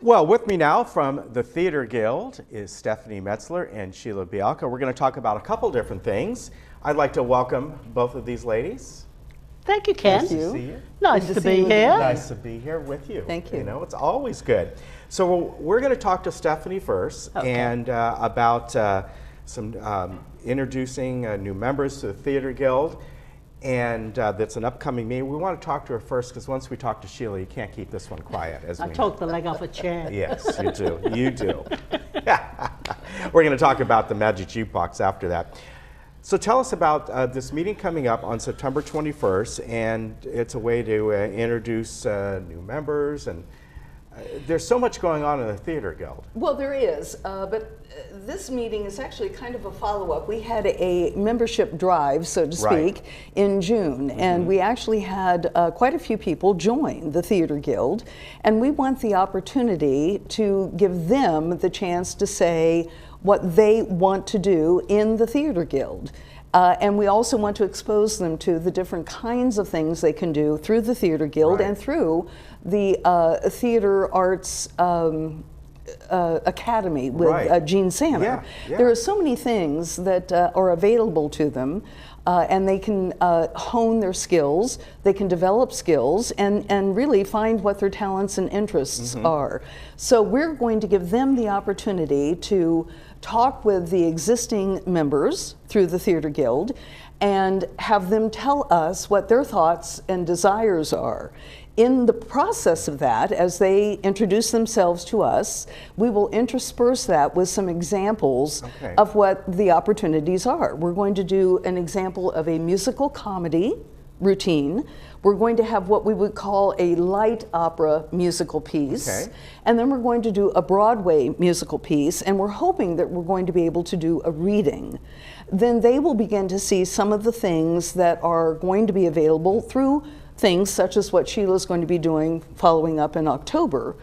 Well, with me now from the Theater Guild is Stephanie Metzler and Sheila Bialka. We're going to talk about a couple different things. I'd like to welcome both of these ladies. Thank you, Ken. Nice to see you. Nice to be here. Nice to be here with you. Thank you. You know, it's always good. So we're going to talk to Stephanie first and about some introducing new members to the Theater Guild. And that's an upcoming meeting. We want to talk to her first because once we talk to Sheila, you can't keep this one quiet. As I talked the leg off a chair. Yes, you do. You do. We're going to talk about the Magic Jutebox after that. So tell us about this meeting coming up on September 21st, and it's a way to introduce new members, and there's so much going on in the Theater Guild. Well, there is, but this meeting is actually kind of a follow-up. We had a membership drive, so to speak, in June, and we actually had quite a few people join the Theater Guild, and we want the opportunity to give them the chance to say what they want to do in the Theater Guild. And we also want to expose them to the different kinds of things they can do through the Theater Guild and through the Theater Arts Academy with Gene Sanner. There are so many things that are available to them, and they can hone their skills, they can develop skills, and really find what their talents and interests are. So we're going to give them the opportunity to talk with the existing members through the Theater Guild and have them tell us what their thoughts and desires are. In the process of that, as they introduce themselves to us, we will intersperse that with some examples of what the opportunities are. We're going to do an example of a musical comedy routine. We're going to have what we would call a light opera musical piece. And then we're going to do a Broadway musical piece, and we're hoping that we're going to be able to do a reading. Then they will begin to see some of the things that are going to be available through things such as what Sheila's going to be doing following up in October.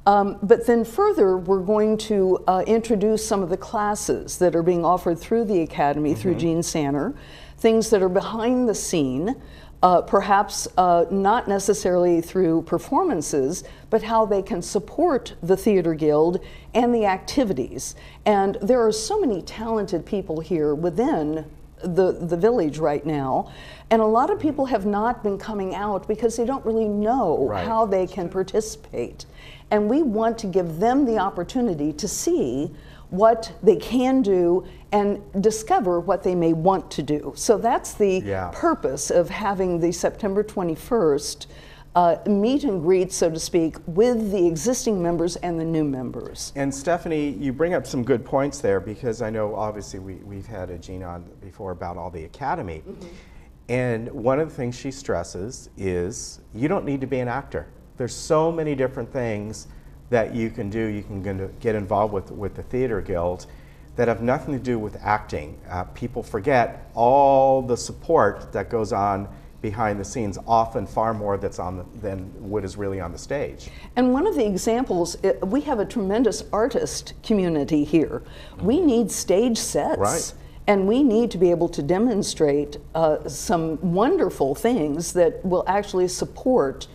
But then further, we're going to introduce some of the classes that are being offered through the Academy, through Gene Sanner, things that are behind the scene, perhaps not necessarily through performances, but how they can support the Theater Guild and the activities. And there are so many talented people here within the village right now, and a lot of people have not been coming out because they don't really know how they can participate. And we want to give them the opportunity to see what they can do and discover what they may want to do. So that's the purpose of having the September 21st meet and greet, so to speak, with the existing members and the new members. And Stephanie, you bring up some good points there, because I know obviously we've had a Jean on before about all the Academy. And one of the things she stresses is you don't need to be an actor. There's so many different things that you can do. You can get involved with the Theater Guild that have nothing to do with acting. People forget all the support that goes on behind the scenes, often far more than what is really on the stage. And one of the examples, we have a tremendous artist community here. We need stage sets. And we need to be able to demonstrate some wonderful things that will actually support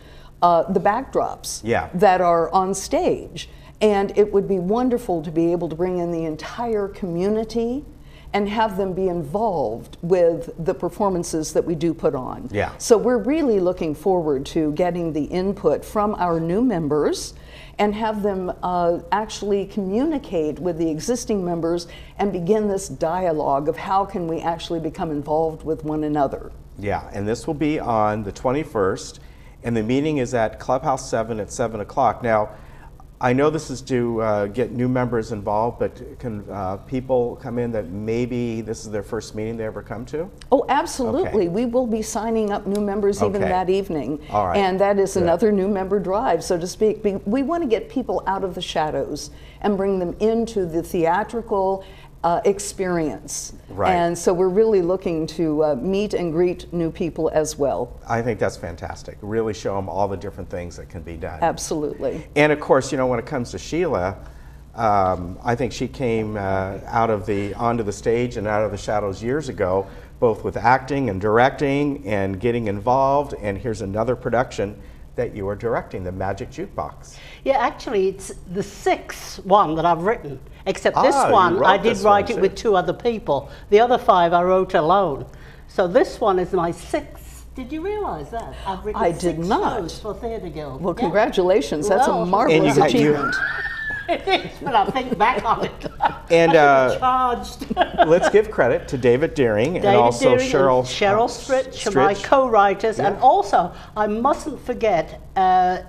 the backdrops that are on stage. And it would be wonderful to be able to bring in the entire community and have them be involved with the performances that we do put on. So we're really looking forward to getting the input from our new members and have them actually communicate with the existing members and begin this dialogue of how can we actually become involved with one another. And this will be on the 21st, and the meeting is at Clubhouse 7 at 7 o'clock. Now, I know this is to get new members involved, but can people come in that maybe this is their first meeting they ever come to? Oh, absolutely. We will be signing up new members even that evening. And that is another new member drive, so to speak. We want to get people out of the shadows and bring them into the theatrical experience. And so we're really looking to meet and greet new people as well. I think that's fantastic. Really show them all the different things that can be done. Absolutely. And of course, you know, when it comes to Sheila, I think she came onto the stage and out of the shadows years ago, both with acting and directing and getting involved. And here's another production that you are directing, the Magic Jutebox. Yeah, actually, it's the 6th one that I've written, except this you one, wrote I did this write one, it too. with 2 other people. The other 5 I wrote alone. So this one is my 6th. Did you realise that? I've written I 6 did not. shows for Theatre Guild. Well, Yeah. congratulations. That's Well, a marvelous And you- achievement. It is, but I think back on it. And I should've charged. let's give credit to David Deering and David also Deering Cheryl, and Cheryl Stritch are my Stritch. co-writers, and Yeah. also I mustn't forget a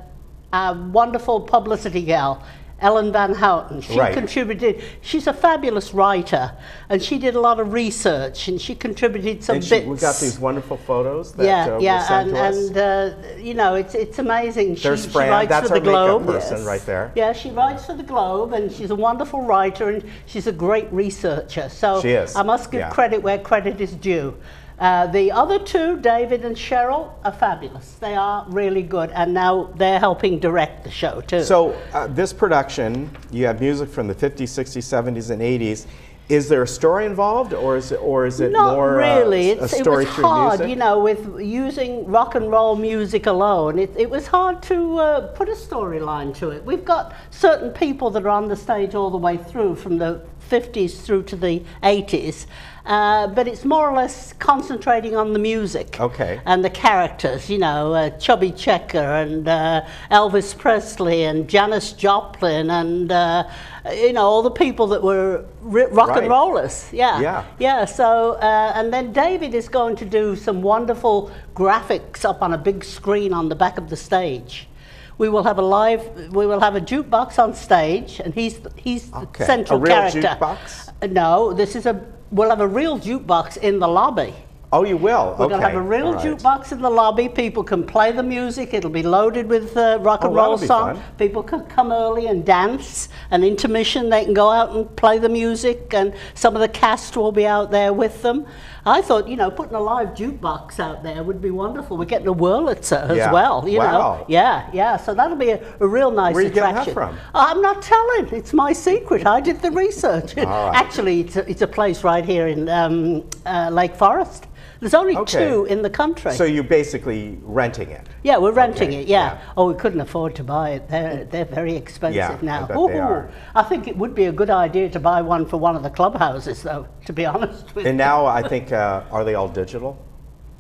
wonderful publicity gal, Ellen Van Houten. She Right. contributed. She's a fabulous writer, and she did a lot of research, and she contributed some And bits. we got these wonderful photos that yeah, were sent to us. and you know, it's amazing. There's she Fran. writes That's for the our makeup Globe. person right there. Yeah, she writes for the Globe, and she's a wonderful writer, and she's a great researcher. So She is, I must give yeah. credit where credit is due. The other 2, David and Cheryl, are fabulous. They are really good, and now they're helping direct the show too. So this production, you have music from the 50s, 60s, 70s, and 80s. Is there a story involved, or is it Not more really. a story it was through hard, music? you know, with using rock and roll music alone. It was hard to put a storyline to it. We've got certain people that are on the stage all the way through, from the 50s through to the 80s. But it's more or less concentrating on the music and the characters, you know, Chubby Checker and Elvis Presley and Janis Joplin and, you know, all the people that were rock and rollers. Yeah. So, and then David is going to do some wonderful graphics up on a big screen on the back of the stage. We will have a jukebox on stage, and he's the central a real character. Jukebox? No, we'll have a real jukebox in the lobby. Oh, you will? We're going to have a real jukebox in the lobby. People can play the music. It'll be loaded with rock and roll songs. People can come early and dance. An intermission, they can go out and play the music, and some of the cast will be out there with them. I thought, you know, putting a live jukebox out there would be wonderful. We're getting a Wurlitzer as well, you know. Yeah. So that'll be a real nice Where are you attraction. getting that from? I'm not telling. It's my secret. I did the research. All right. Actually, it's a place right here in Lake Forest. There's only 2 in the country. So you're basically renting it? Yeah, we're renting it, yeah. Oh, we couldn't afford to buy it. They're very expensive now. I bet they are. I think it would be a good idea to buy one for one of the clubhouses, though, to be honest with you. And now I think, are they all digital?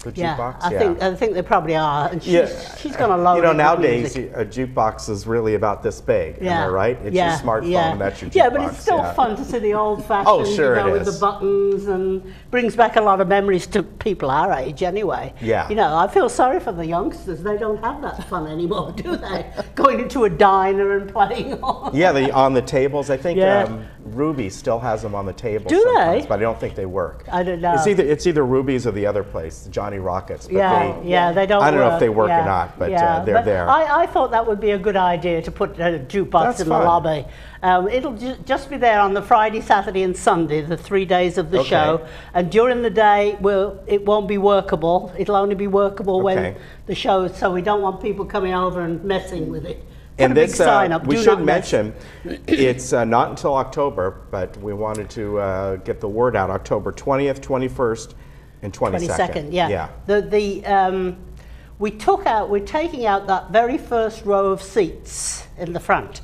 The Yeah, jukebox? I think they probably are. And she's going to load You know, it with nowadays music. a jukebox is really about this big. Am I right? It's your smartphone, that's your jukebox. Yeah, but it's still fun to see the old-fashioned, Oh, sure you know, it with is. the buttons, and brings back a lot of memories to people our age anyway. Yeah. You know, I feel sorry for the youngsters. They don't have that fun anymore, do they? Going into a diner and playing on. Yeah, on the tables. I think Yeah. Ruby still has them on the table Do sometimes, they? but I don't think they work. I don't know. It's either Ruby's or the other place, Johnny Rockets. But they don't. I don't know if they work or not, but they're there. I thought that would be a good idea to put a jukebox in the lobby. It'll just be there on the Friday, Saturday, and Sunday, the 3 days of the show. And during the day, it won't be workable. It'll only be workable when the show is. So we don't want people coming over and messing with it. And Put a big this, sign up, we "Do should not mess." mention, it's not until October, but we wanted to get the word out. October 20th, 21st, and 22nd. Yeah. We're taking out that very first row of seats in the front.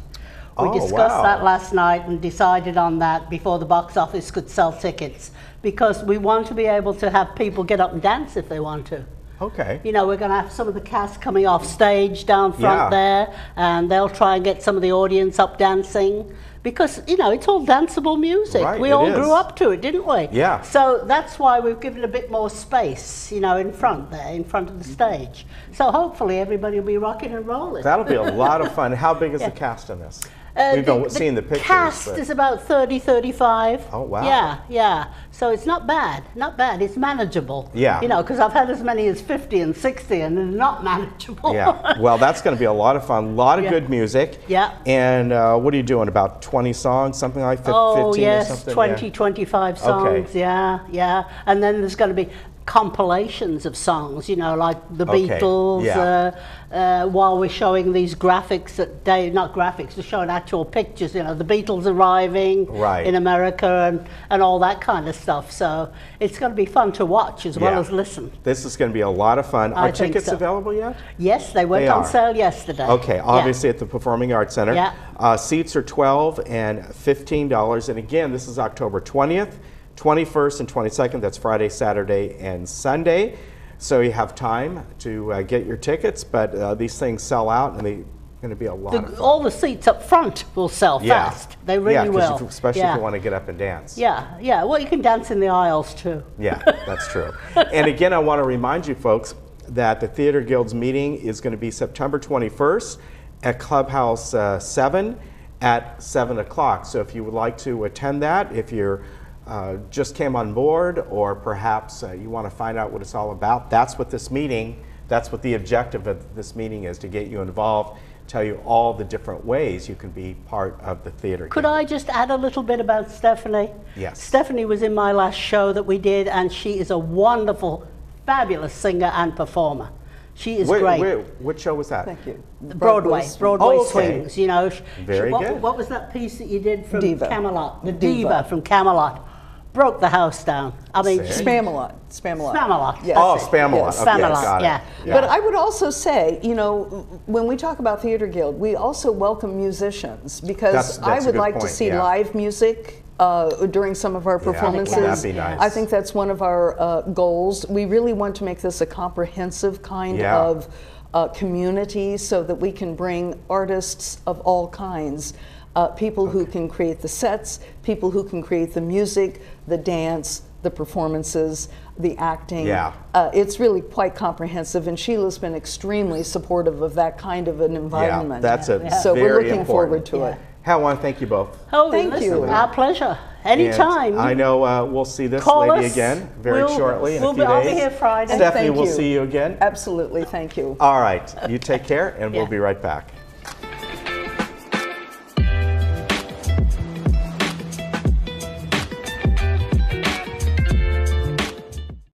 We discussed that last night and decided on that before the box office could sell tickets, because we want to be able to have people get up and dance if they want to. Okay. You know, we're going to have some of the cast coming off stage down front there, and they'll try and get some of the audience up dancing, because, you know, it's all danceable music. Right, we all grew up to it, didn't we? Yeah. So that's why we've given a bit more space, you know, in front there, in front of the stage. So hopefully everybody will be rocking and rolling. That'll be a lot of fun. How big is the cast in this? We've been seeing the pictures. The cast is about 30, 35. Oh, wow. Yeah. So it's not bad. It's manageable. Yeah. You know, because I've had as many as 50 and 60, and they're not manageable. Yeah. Well, that's going to be a lot of fun. A lot of good music. Yeah. And what are you doing? About 20 songs, something like 15 oh, yes, or something? 20, 25 songs. Okay. Yeah. And then there's going to be compilations of songs, you know, like the Beatles, while we're showing these graphics not graphics, we're showing actual pictures, you know, the Beatles arriving in America and all that kind of stuff. So it's going to be fun to watch as well as listen. This is going to be a lot of fun. Are tickets available yet? Yes, they went on sale yesterday. Okay, obviously at the Performing Arts Center. Yeah. Seats are $12 and $15. And again, this is October 20th, 21st, and 22nd. That's Friday, Saturday, and Sunday. So you have time to get your tickets, but these things sell out, and they're going to be a lot of fun. All the seats up front will sell fast. They really will. Especially if you want to get up and dance. Yeah, yeah. Well, you can dance in the aisles too. Yeah, that's true. And again, I want to remind you folks that the Theater Guild's meeting is going to be September 21st at Clubhouse 7 at 7 o'clock. So if you would like to attend that, if you're just came on board, or perhaps you want to find out what it's all about, that's what the objective of this meeting is, to get you involved, tell you all the different ways you can be part of the Theater Guild. Could I just add a little bit about Stephanie? Yes. Stephanie was in my last show that we did, and she is a wonderful, fabulous singer and performer. She is great. What show was that? Thank you. Broadway Swings. You know, Very good. What was that piece that you did from Diva. Camelot? The Diva from Camelot. Broke the house down. I mean, Spamalot. Spamalot. Oh, Spamalot. Yes. Okay, Spamalot, got it. yeah. But I would also say, you know, when we talk about Theater Guild, we also welcome musicians, because That's I a would good like point, to see live music during some of our performances. That'd be nice. I think that's one of our goals. We really want to make this a comprehensive kind of community, so that we can bring artists of all kinds. People who can create the sets, people who can create the music, the dance, the performances, the acting. Yeah. It's really quite comprehensive, and Sheila's been extremely supportive of that kind of an environment. Yeah, that's so very we're looking important. forward to it. Hal, I want to thank you both. Oh, Thank listen, you. Our pleasure. Anytime. And I know we'll see this Call lady us. again very shortly in a few I'll days. be here Friday. Stephanie, Thank we'll you. see you again. Absolutely, thank you. All right, you take care, and we'll be right back.